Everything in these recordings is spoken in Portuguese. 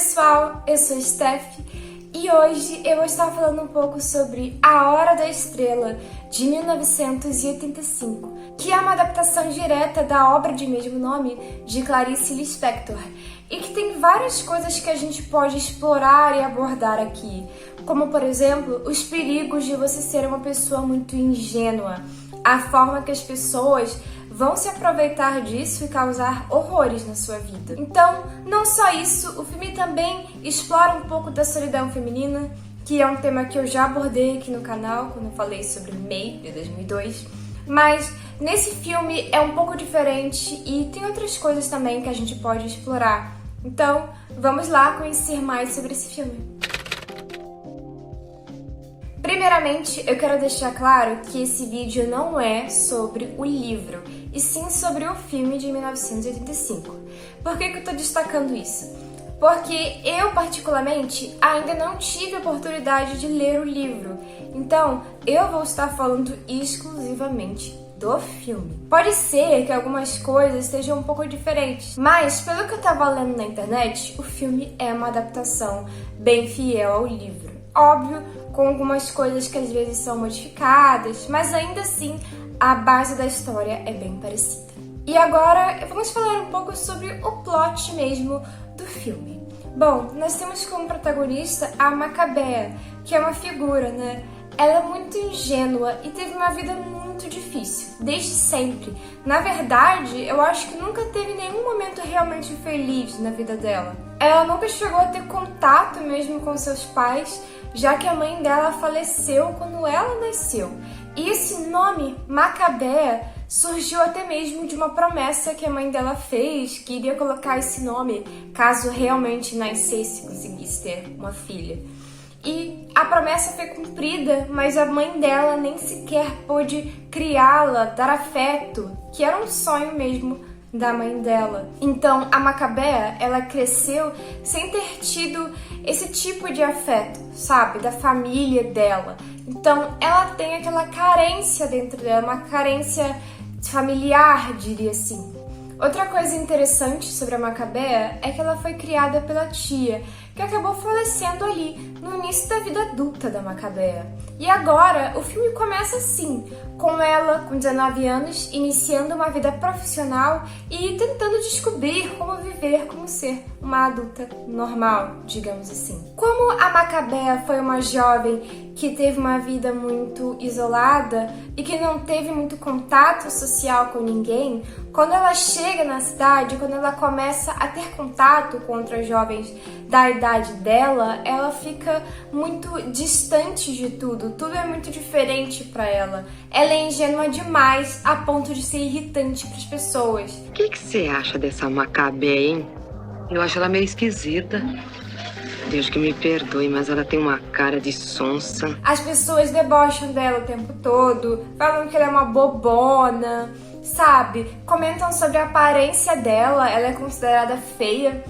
pessoal, eu sou Steph e hoje eu vou estar falando um pouco sobre A Hora da Estrela, de 1985, que é uma adaptação direta da obra de mesmo nome de Clarice Lispector e que tem várias coisas que a gente pode explorar e abordar aqui, como por exemplo, os perigos de você ser uma pessoa muito ingênua, a forma que as pessoas vão se aproveitar disso e causar horrores na sua vida. Então, não só isso, o filme também explora um pouco da solidão feminina, que é um tema que eu já abordei aqui no canal, quando eu falei sobre May, de 2002. Mas nesse filme é um pouco diferente e tem outras coisas também que a gente pode explorar. Então, vamos lá conhecer mais sobre esse filme. Primeiramente, eu quero deixar claro que esse vídeo não é sobre o livro, e sim sobre o filme de 1985. Por que eu estou destacando isso? Porque eu, particularmente, ainda não tive a oportunidade de ler o livro, então eu vou estar falando exclusivamente do filme. Pode ser que algumas coisas estejam um pouco diferentes, mas pelo que eu estava lendo na internet, o filme é uma adaptação bem fiel ao livro. Óbvio, com algumas coisas que às vezes são modificadas, mas ainda assim a base da história é bem parecida. E agora vamos falar um pouco sobre o plot mesmo do filme. Bom, nós temos como protagonista a Macabea, que é uma figura, né? Ela é muito ingênua e teve uma vida muito difícil, desde sempre. Na verdade, eu acho que nunca teve nenhum momento realmente feliz na vida dela. Ela nunca chegou a ter contato mesmo com seus pais, já que a mãe dela faleceu quando ela nasceu. E esse nome, Macabea, surgiu até mesmo de uma promessa que a mãe dela fez, que iria colocar esse nome caso realmente nascesse e conseguisse ter uma filha. E a promessa foi cumprida, mas a mãe dela nem sequer pôde criá-la, dar afeto, que era um sonho mesmo da mãe dela. Então, a Macabea, ela cresceu sem ter tido esse tipo de afeto, sabe? Da família dela. Então, ela tem aquela carência dentro dela, uma carência familiar, diria assim. Outra coisa interessante sobre a Macabea é que ela foi criada pela tia, que acabou falecendo ali, no início da vida adulta da Macabea. E agora, o filme começa assim, com ela, com 19 anos, iniciando uma vida profissional e tentando descobrir como viver, como ser uma adulta normal, digamos assim. Como a Macabea foi uma jovem que teve uma vida muito isolada e que não teve muito contato social com ninguém, quando ela chega na cidade, quando ela começa a ter contato com outras jovens da idade dela, ela fica muito distante de tudo, tudo é muito diferente para ela. Ela é ingênua demais a ponto de ser irritante para as pessoas. O que você acha dessa Macabea, hein? Eu acho ela meio esquisita. Deus que me perdoe, mas ela tem uma cara de sonsa. As pessoas debocham dela o tempo todo, falam que ela é uma bobona, sabe? Comentam sobre a aparência dela, ela é considerada feia.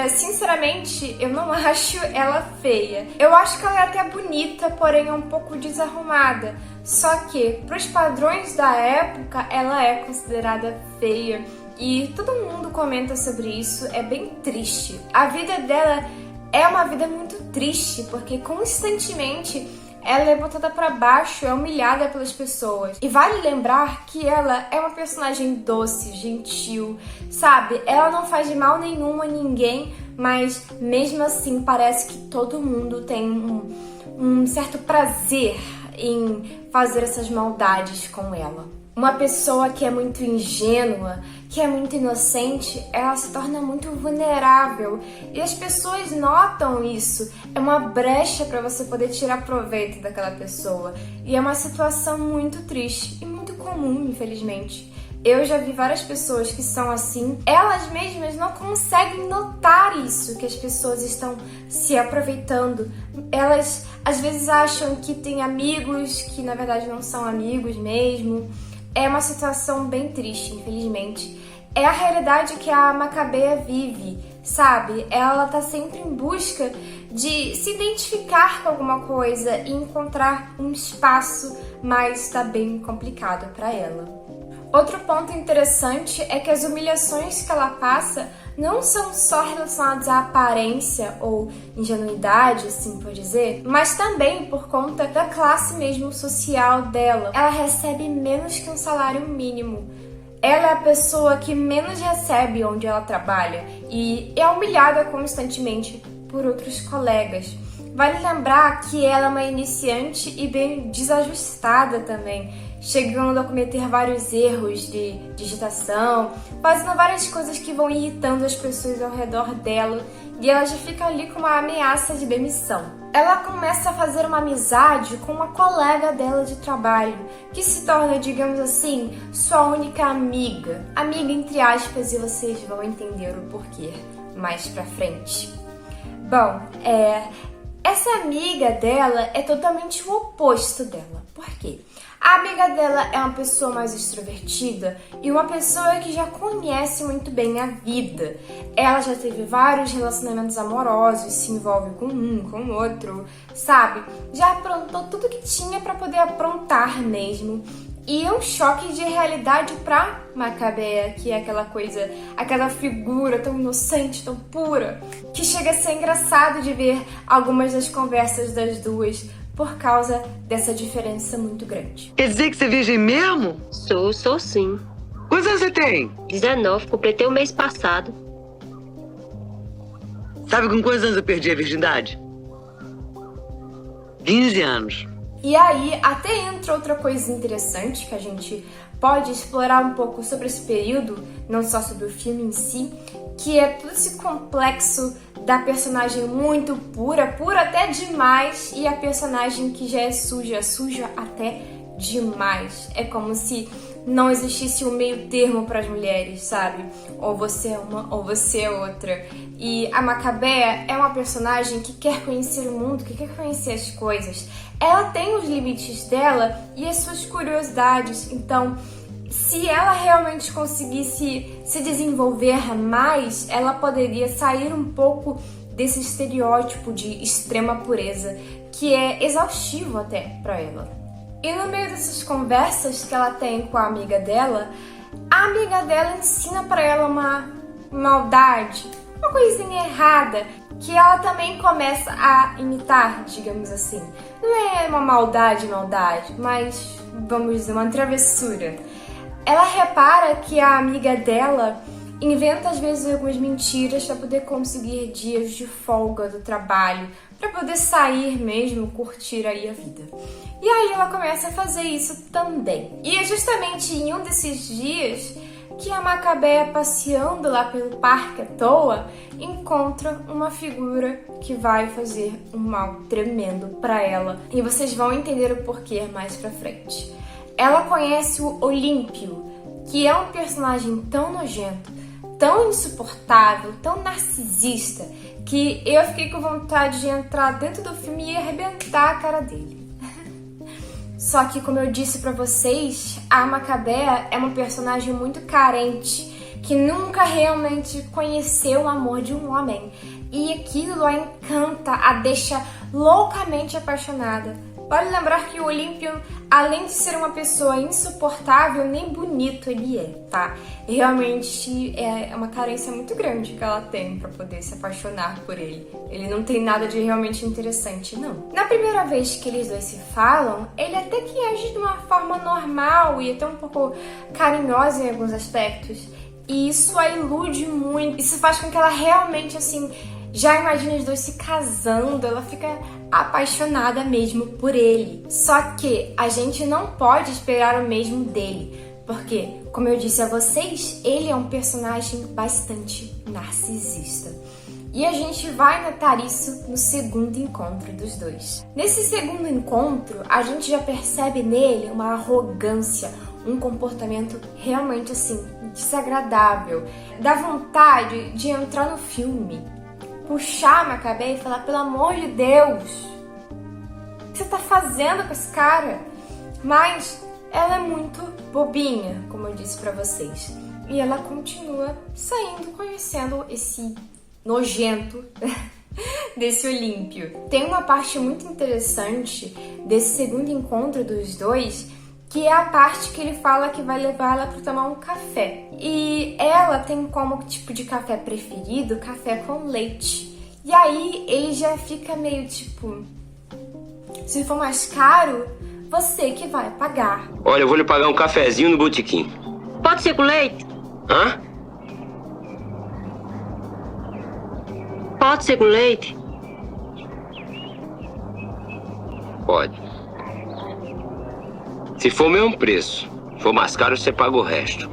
Sinceramente, eu não acho ela feia. Eu acho que ela é até bonita, porém é um pouco desarrumada. Só que, para os padrões da época, ela é considerada feia. E todo mundo comenta sobre isso, é bem triste. A vida dela é uma vida muito triste, porque constantemente ela é botada pra baixo, é humilhada pelas pessoas. E vale lembrar que ela é uma personagem doce, gentil, sabe? Ela não faz de mal nenhum a ninguém, mas mesmo assim parece que todo mundo tem um certo prazer em fazer essas maldades com ela. Uma pessoa que é muito ingênua, que é muito inocente, ela se torna muito vulnerável e as pessoas notam isso. É uma brecha para você poder tirar proveito daquela pessoa e é uma situação muito triste e muito comum, infelizmente. Eu já vi várias pessoas que são assim, elas mesmas não conseguem notar isso, que as pessoas estão se aproveitando. Elas às vezes acham que têm amigos que na verdade não são amigos mesmo. É uma situação bem triste, infelizmente. É a realidade que a Macabea vive, sabe? Ela tá sempre em busca de se identificar com alguma coisa e encontrar um espaço, mas tá bem complicado para ela. Outro ponto interessante é que as humilhações que ela passa não são só relacionados à aparência ou ingenuidade, assim por dizer, mas também por conta da classe mesmo social dela. Ela recebe menos que um salário mínimo. Ela é a pessoa que menos recebe onde ela trabalha e é humilhada constantemente por outros colegas. Vale lembrar que ela é uma iniciante e bem desajustada também, chegando a cometer vários erros de digitação, fazendo várias coisas que vão irritando as pessoas ao redor dela, e ela já fica ali com uma ameaça de demissão. Ela começa a fazer uma amizade com uma colega dela de trabalho, que se torna, digamos assim, sua única amiga. Amiga entre aspas, e vocês vão entender o porquê mais pra frente. Bom, essa amiga dela é totalmente o oposto dela. Por quê? A amiga dela é uma pessoa mais extrovertida e uma pessoa que já conhece muito bem a vida. Ela já teve vários relacionamentos amorosos, se envolve com um, com o outro, sabe? Já aprontou tudo que tinha pra poder aprontar mesmo. E é um choque de realidade pra Macabea, que é aquela coisa, aquela figura tão inocente, tão pura, que chega a ser engraçado de ver algumas das conversas das duas por causa dessa diferença muito grande. Quer dizer que você é virgem mesmo? Sou sim. Quantos anos você tem? 19, completei o mês passado. Sabe com quantos anos eu perdi a virgindade? 15 anos. E aí, até entra outra coisa interessante que a gente pode explorar um pouco sobre esse período, não só sobre o filme em si, que é todo esse complexo da personagem muito pura, pura até demais, e a personagem que já é suja até demais. É como se não existisse um meio termo para as mulheres, sabe? Ou você é uma, ou você é outra. E a Macabea é uma personagem que quer conhecer o mundo, que quer conhecer as coisas. Ela tem os limites dela e as suas curiosidades. Então, se ela realmente conseguisse se desenvolver mais, ela poderia sair um pouco desse estereótipo de extrema pureza, que é exaustivo até para ela. E no meio dessas conversas que ela tem com a amiga dela ensina para ela uma maldade, uma coisinha errada, que ela também começa a imitar, digamos assim. Não é uma maldade, mas vamos dizer, uma travessura. Ela repara que a amiga dela inventa às vezes algumas mentiras para poder conseguir dias de folga do trabalho, para poder sair mesmo, curtir aí a vida. E aí ela começa a fazer isso também. E é justamente em um desses dias que a Macabea, passeando lá pelo parque à toa, encontra uma figura que vai fazer um mal tremendo para ela. E vocês vão entender o porquê mais pra frente. Ela conhece o Olímpio, que é um personagem tão nojento, tão insuportável, tão narcisista, que eu fiquei com vontade de entrar dentro do filme e arrebentar a cara dele. Só que, como eu disse pra vocês, a Macabea é uma personagem muito carente, que nunca realmente conheceu o amor de um homem. E aquilo a encanta, a deixa loucamente apaixonada. Vale lembrar que o Olímpio, além de ser uma pessoa insuportável, nem bonito ele é, tá? E realmente é uma carência muito grande que ela tem pra poder se apaixonar por ele. Ele não tem nada de realmente interessante, não. Na primeira vez que eles dois se falam, ele até que age de uma forma normal e até um pouco carinhosa em alguns aspectos. E isso a ilude muito. Isso faz com que ela realmente, assim, já imagina os dois se casando, ela fica apaixonada mesmo por ele. Só que a gente não pode esperar o mesmo dele, porque, como eu disse a vocês, ele é um personagem bastante narcisista. E a gente vai notar isso no segundo encontro dos dois. Nesse segundo encontro, a gente já percebe nele uma arrogância, um comportamento realmente assim, desagradável. Dá vontade de entrar no filme, puxar a Macabea e falar: pelo amor de Deus, o que você tá fazendo com esse cara? Mas ela é muito bobinha, como eu disse pra vocês. E ela continua saindo, conhecendo esse nojento desse Olímpio. Tem uma parte muito interessante desse segundo encontro dos dois, que é a parte que ele fala que vai levar ela para tomar um café. E ela tem como tipo de café preferido café com leite. E aí ele já fica meio tipo, se for mais caro, você que vai pagar. Olha, eu vou lhe pagar um cafezinho no botequim. Pode ser com leite? Hã? Pode ser com leite? Pode. Se for o mesmo preço, for mais caro, você paga o resto.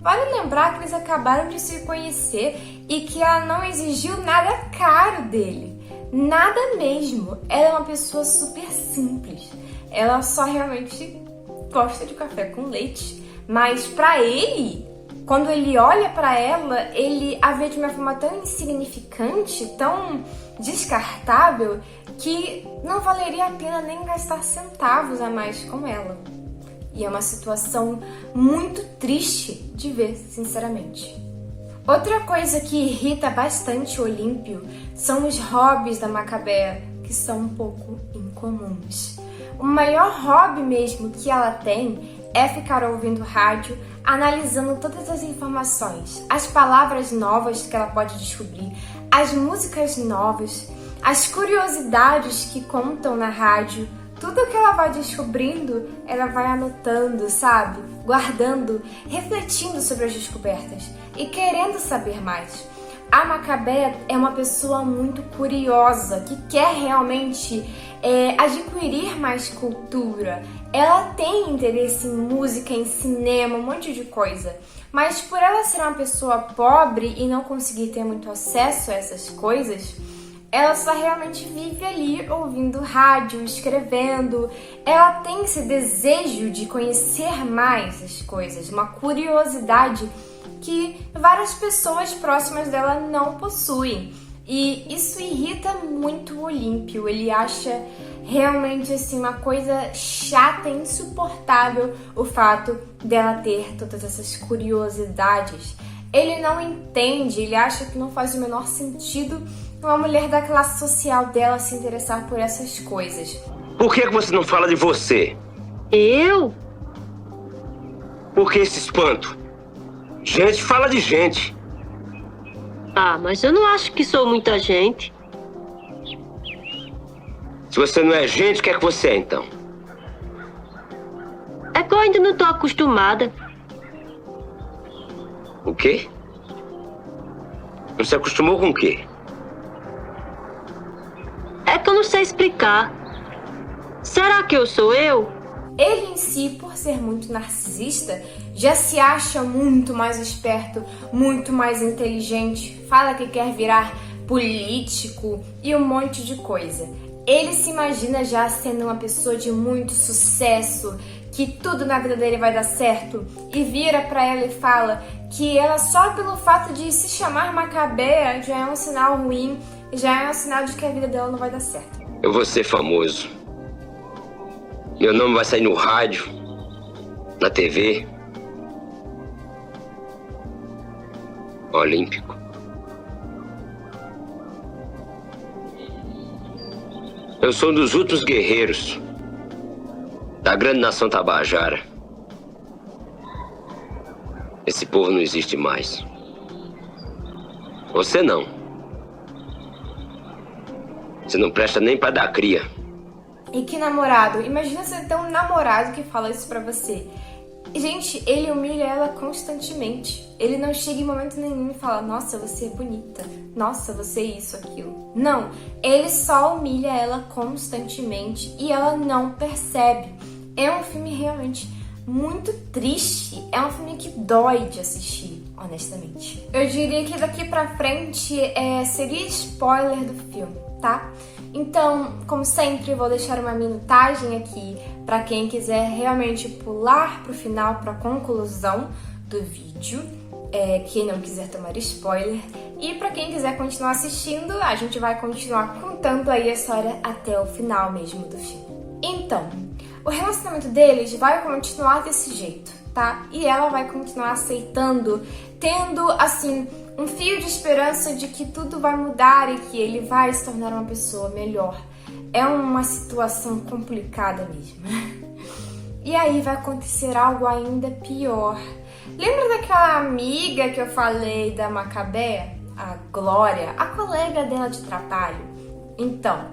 Vale lembrar que eles acabaram de se conhecer e que ela não exigiu nada caro dele. Nada mesmo. Ela é uma pessoa super simples. Ela só realmente gosta de café com leite. Mas pra ele, quando ele olha pra ela, ele a vê de uma forma tão insignificante, tão descartável, que não valeria a pena nem gastar centavos a mais com ela. E é uma situação muito triste de ver, sinceramente. Outra coisa que irrita bastante o Olímpio são os hobbies da Macabea, que são um pouco incomuns. O maior hobby mesmo que ela tem é ficar ouvindo rádio, analisando todas as informações, as palavras novas que ela pode descobrir, as músicas novas, as curiosidades que contam na rádio. Tudo que ela vai descobrindo, ela vai anotando, sabe? Guardando, refletindo sobre as descobertas e querendo saber mais. A Macabea é uma pessoa muito curiosa, que quer realmente adquirir mais cultura. Ela tem interesse em música, em cinema, um monte de coisa. Mas por ela ser uma pessoa pobre e não conseguir ter muito acesso a essas coisas, ela só realmente vive ali ouvindo rádio, escrevendo. Ela tem esse desejo de conhecer mais as coisas, uma curiosidade que várias pessoas próximas dela não possuem. E isso irrita muito o Olímpio. Ele acha realmente assim uma coisa chata e insuportável o fato dela ter todas essas curiosidades. Ele não entende, ele acha que não faz o menor sentido uma mulher da classe social dela se interessar por essas coisas. Por que você não fala de você? Eu? Por que esse espanto? Gente fala de gente. Ah, mas eu não acho que sou muita gente. Se você não é gente, o que é que você é, então? É que eu ainda não tô acostumada. O quê? Você se acostumou com o quê? É que eu não sei explicar. Será que eu sou eu? Ele em si, por ser muito narcisista, já se acha muito mais esperto, muito mais inteligente, fala que quer virar político e um monte de coisa. Ele se imagina já sendo uma pessoa de muito sucesso, que tudo na vida dele vai dar certo, e vira pra ela e fala que ela só pelo fato de se chamar Macabea já é um sinal ruim, já é um sinal de que a vida dela não vai dar certo. Eu vou ser famoso. Meu nome vai sair no rádio, na TV. Olímpico. Eu sou um dos últimos guerreiros da grande nação Tabajara. Esse povo não existe mais. Você não. Você não presta nem pra dar cria. E que namorado? Imagina você ter um namorado que fala isso pra você. Gente, ele humilha ela constantemente. Ele não chega em momento nenhum e fala: nossa, você é bonita. Nossa, você é isso, aquilo. Não, ele só humilha ela constantemente e ela não percebe. É um filme realmente muito triste. É um filme que dói de assistir, honestamente. Eu diria que daqui pra frente seria spoiler do filme, tá? Então, como sempre, vou deixar uma minutagem aqui para quem quiser realmente pular pro final, pra conclusão do vídeo, quem não quiser tomar spoiler. E para quem quiser continuar assistindo, a gente vai continuar contando aí a história até o final mesmo do filme. Então, o relacionamento deles vai continuar desse jeito, tá? E ela vai continuar aceitando, tendo, assim, um fio de esperança de que tudo vai mudar e que ele vai se tornar uma pessoa melhor. É uma situação complicada mesmo. E aí vai acontecer algo ainda pior. Lembra daquela amiga que eu falei da Macabea? A Glória, a colega dela de trabalho? Então,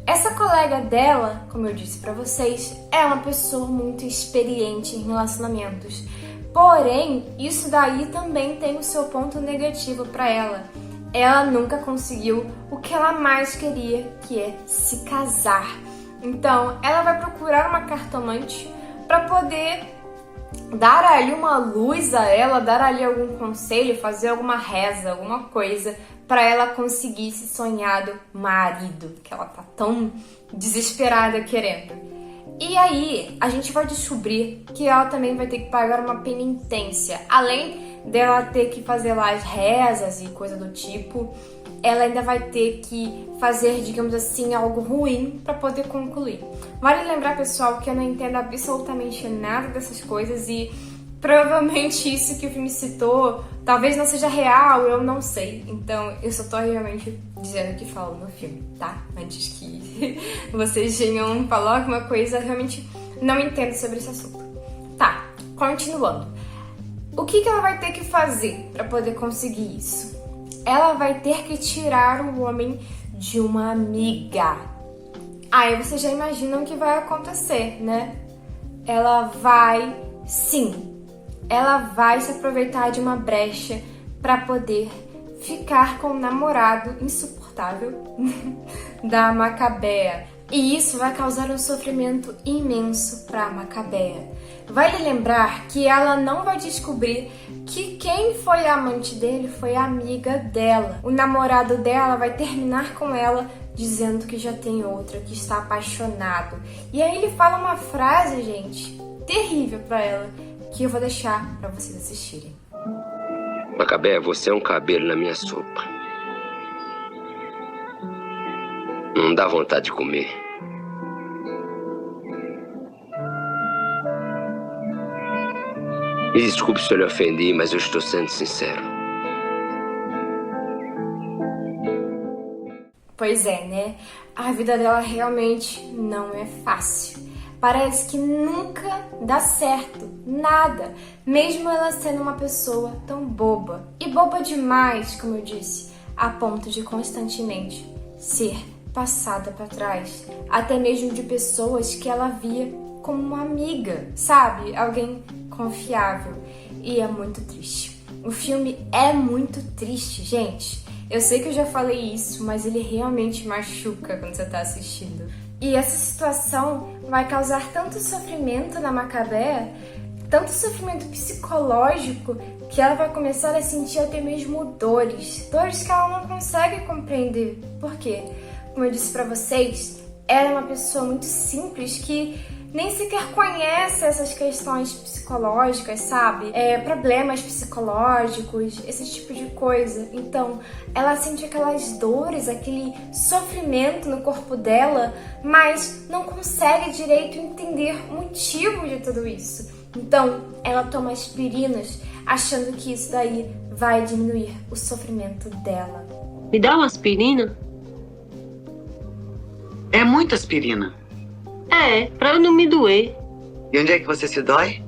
essa colega dela, como eu disse pra vocês, é uma pessoa muito experiente em relacionamentos. Porém, isso daí também tem o seu ponto negativo pra ela. Ela nunca conseguiu o que ela mais queria, que é se casar. Então, ela vai procurar uma cartomante para poder dar ali uma luz a ela, dar ali algum conselho, fazer alguma reza, alguma coisa para ela conseguir esse sonhado marido que ela tá tão desesperada querendo. E aí, a gente vai descobrir que ela também vai ter que pagar uma penitência. Além dela ter que fazer lá as rezas e coisa do tipo, ela ainda vai ter que fazer, digamos assim, algo ruim para poder concluir. Vale lembrar, pessoal, que eu não entendo absolutamente nada dessas coisas e provavelmente isso que o filme citou talvez não seja real, eu não sei. Então, eu só tô realmente dizendo o que falo no filme, tá? Antes que vocês venham falar alguma coisa, eu realmente não entendo sobre esse assunto. Tá, continuando. O que ela vai ter que fazer para poder conseguir isso? Ela vai ter que tirar o homem de uma amiga. Aí vocês já imaginam o que vai acontecer, né? Ela vai, sim, ela vai se aproveitar de uma brecha para poder ficar com o namorado insuportável da Macabea. E isso vai causar um sofrimento imenso para Macabea. Vale lembrar que ela não vai descobrir que quem foi a amante dele foi a amiga dela. O namorado dela vai terminar com ela dizendo que já tem outra, que está apaixonado. E aí ele fala uma frase, gente, terrível pra ela, que eu vou deixar pra vocês assistirem. Macabea, você é um cabelo na minha sopa. Não dá vontade de comer. Me desculpe se eu lhe ofendi, mas eu estou sendo sincero. Pois é, né? A vida dela realmente não é fácil. Parece que nunca dá certo, nada. Mesmo ela sendo uma pessoa tão boba. E boba demais, como eu disse, a ponto de constantemente ser passada para trás. Até mesmo de pessoas que ela via como uma amiga, sabe? Alguém confiável. E é muito triste. O filme é muito triste, gente. Eu sei que eu já falei isso, mas ele realmente machuca quando você tá assistindo. E essa situação vai causar tanto sofrimento na Macabea, tanto sofrimento psicológico, que ela vai começar a sentir até mesmo dores. Dores que ela não consegue compreender. Por quê? Como eu disse pra vocês, ela é uma pessoa muito simples que nem sequer conhece essas questões psicológicas, sabe? Problemas psicológicos, esse tipo de coisa. Então, ela sente aquelas dores, aquele sofrimento no corpo dela, mas não consegue direito entender o motivo de tudo isso. Então, ela toma aspirinas, achando que isso daí vai diminuir o sofrimento dela. Me dá uma aspirina? É muita aspirina. Pra eu não me doer. E onde é que você se dói?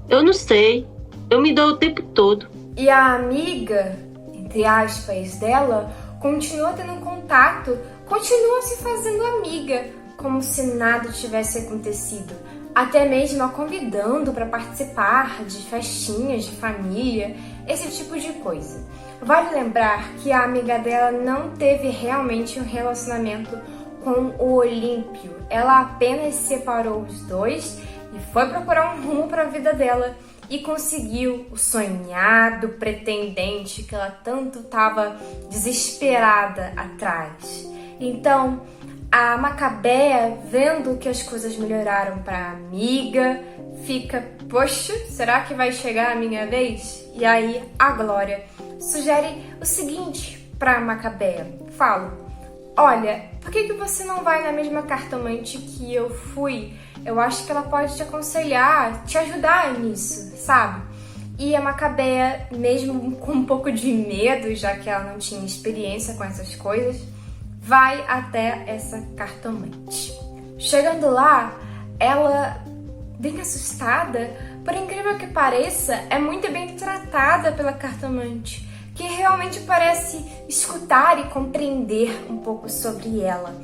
Eu não sei. Eu me dou o tempo todo. E a amiga, entre aspas, dela, continua tendo contato, continua se fazendo amiga, como se nada tivesse acontecido. Até mesmo a convidando para participar de festinhas de família, esse tipo de coisa. Vale lembrar que a amiga dela não teve realmente um relacionamento com o Olímpio. Ela apenas separou os dois e foi procurar um rumo para a vida dela e conseguiu o sonhado pretendente que ela tanto estava desesperada atrás. Então, a Macabea, vendo que as coisas melhoraram para a amiga, fica, poxa, será que vai chegar a minha vez? E aí a Glória sugere o seguinte para a Macabea. Fala: olha, por que você não vai na mesma cartomante que eu fui? Eu acho que ela pode te aconselhar, te ajudar nisso, sabe? E a Macabea, mesmo com um pouco de medo, já que ela não tinha experiência com essas coisas, vai até essa cartomante. Chegando lá, ela bem assustada, por incrível que pareça, é muito bem tratada pela cartomante, que realmente parece escutar e compreender um pouco sobre ela.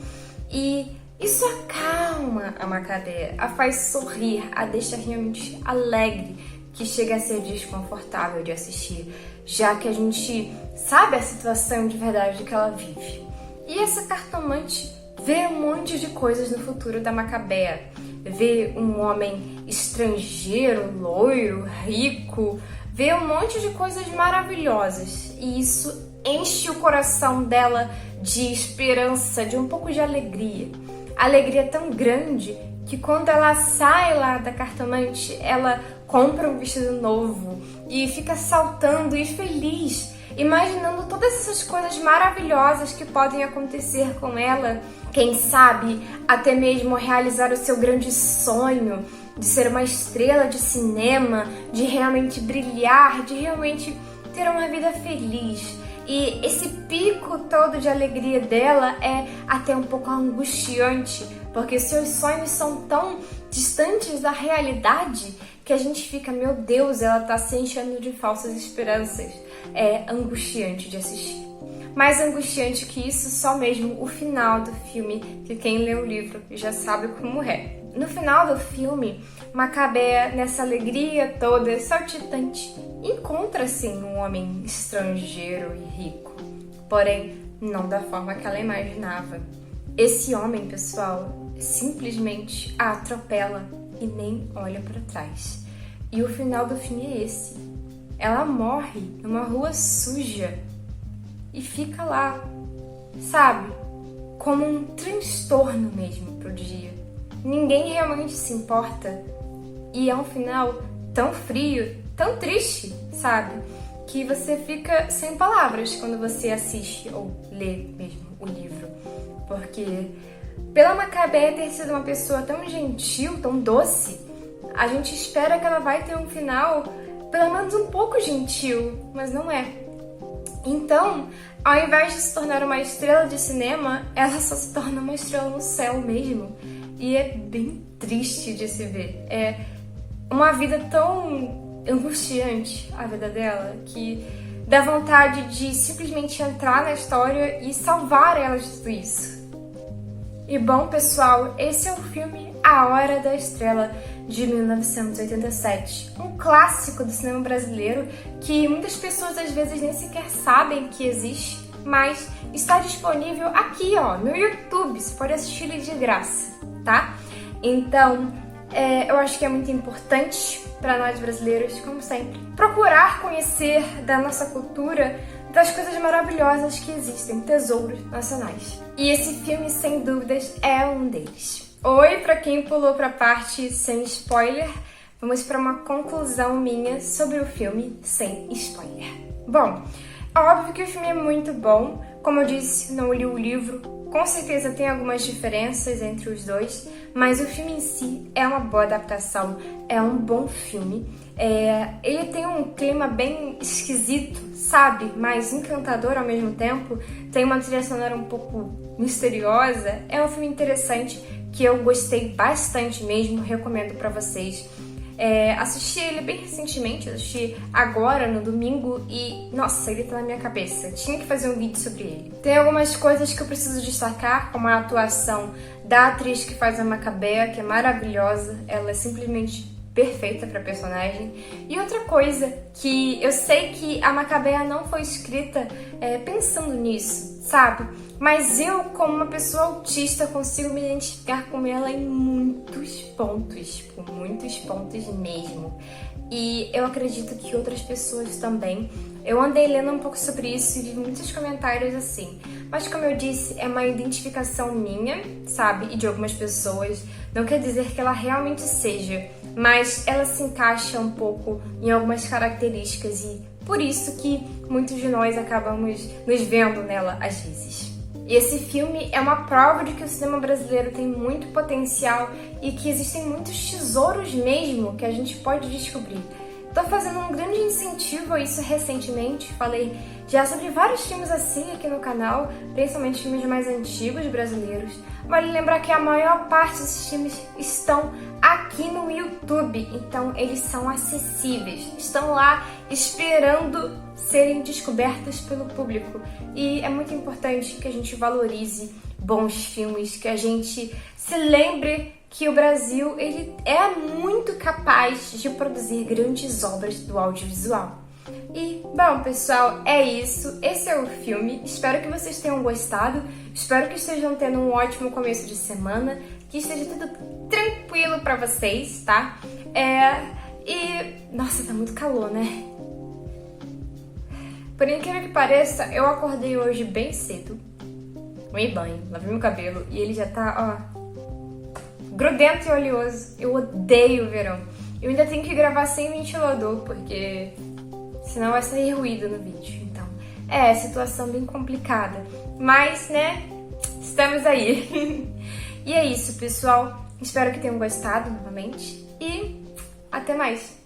E isso acalma a Macabea, a faz sorrir, a deixa realmente alegre, que chega a ser desconfortável de assistir, já que a gente sabe a situação de verdade que ela vive. E essa cartomante vê um monte de coisas no futuro da Macabea. Vê um homem estrangeiro, loiro, rico, vê um monte de coisas maravilhosas. E isso enche o coração dela de esperança, de um pouco de alegria. Alegria tão grande que quando ela sai lá da cartomante, ela compra um vestido novo e fica saltando e feliz, imaginando todas essas coisas maravilhosas que podem acontecer com ela. Quem sabe até mesmo realizar o seu grande sonho de ser uma estrela de cinema, de realmente brilhar, de realmente ter uma vida feliz. E esse pico todo de alegria dela é até um pouco angustiante, porque seus sonhos são tão distantes da realidade que a gente fica, meu Deus, ela tá se enchendo de falsas esperanças. É angustiante de assistir. Mais angustiante que isso, só mesmo o final do filme, que quem lê o livro já sabe como é. No final do filme, Macabea, nessa alegria toda, saltitante, encontra-se um homem estrangeiro e rico. Porém, não da forma que ela imaginava. Esse homem, pessoal, simplesmente a atropela e nem olha para trás. E o final do filme é esse. Ela morre numa rua suja e fica lá, sabe? Como um transtorno mesmo pro dia. Ninguém realmente se importa. E é um final tão frio, tão triste, sabe? Que você fica sem palavras quando você assiste ou lê mesmo o livro. Porque pela Macabea ter sido uma pessoa tão gentil, tão doce, a gente espera que ela vai ter um final pelo menos um pouco gentil, mas não é. Então, ao invés de se tornar uma estrela de cinema, ela só se torna uma estrela no céu mesmo. E é bem triste de se ver. É uma vida tão angustiante, a vida dela, que dá vontade de simplesmente entrar na história e salvar ela de tudo isso. E bom, pessoal, esse é o filme A Hora da Estrela, de 1987. Um clássico do cinema brasileiro que muitas pessoas às vezes nem sequer sabem que existe, mas está disponível aqui, ó, no YouTube. Você pode assistir ele de graça, tá? Então, eu acho que é muito importante para nós brasileiros, como sempre, procurar conhecer da nossa cultura, das coisas maravilhosas que existem, tesouros nacionais. E esse filme, sem dúvidas, é um deles. Oi, para quem pulou para a parte sem spoiler, vamos para uma conclusão minha sobre o filme sem spoiler. Bom, óbvio que o filme é muito bom. Como eu disse, não li o livro, com certeza tem algumas diferenças entre os dois, mas o filme em si é uma boa adaptação, é um bom filme. Ele tem um clima bem esquisito, sabe? Mas encantador ao mesmo tempo. Tem uma trilha sonora um pouco misteriosa. É um filme interessante que eu gostei bastante mesmo, recomendo pra vocês. Assisti ele bem recentemente, assisti agora no domingo e, nossa, ele tá na minha cabeça. Tinha que fazer um vídeo sobre ele. Tem algumas coisas que eu preciso destacar, como a atuação da atriz que faz a Macabea, que é maravilhosa. Ela é simplesmente perfeita pra personagem. E outra coisa, que eu sei que a Macabea não foi escrita pensando nisso, sabe? Mas eu, como uma pessoa autista, consigo me identificar com ela em muitos pontos mesmo. E eu acredito que outras pessoas também. Eu andei lendo um pouco sobre isso e vi muitos comentários assim. Mas como eu disse, é uma identificação minha, sabe? E de algumas pessoas. Não quer dizer que ela realmente seja, mas ela se encaixa um pouco em algumas características e por isso que muitos de nós acabamos nos vendo nela às vezes. E esse filme é uma prova de que o cinema brasileiro tem muito potencial e que existem muitos tesouros mesmo que a gente pode descobrir. tô fazendo um grande incentivo a isso recentemente. Falei já sobre vários filmes assim aqui no canal, principalmente filmes mais antigos brasileiros. Vale lembrar que a maior parte desses filmes estão aqui no YouTube, então eles são acessíveis, estão lá esperando serem descobertos pelo público. E é muito importante que a gente valorize bons filmes, que a gente se lembre que o Brasil ele é muito capaz de produzir grandes obras do audiovisual. E, bom, pessoal, é isso. Esse é o filme. Espero que vocês tenham gostado. Espero que estejam tendo um ótimo começo de semana. Que esteja tudo tranquilo pra vocês, tá? Nossa, tá muito calor, né? Por incrível que pareça, eu acordei hoje bem cedo. Tomei banho, lavei meu cabelo e ele já tá, ó, grudento e oleoso. Eu odeio o verão. Eu ainda tenho que gravar sem ventilador, porque senão vai sair ruído no vídeo. Então, situação bem complicada. Mas, né, estamos aí. E é isso, pessoal. Espero que tenham gostado novamente. E até mais.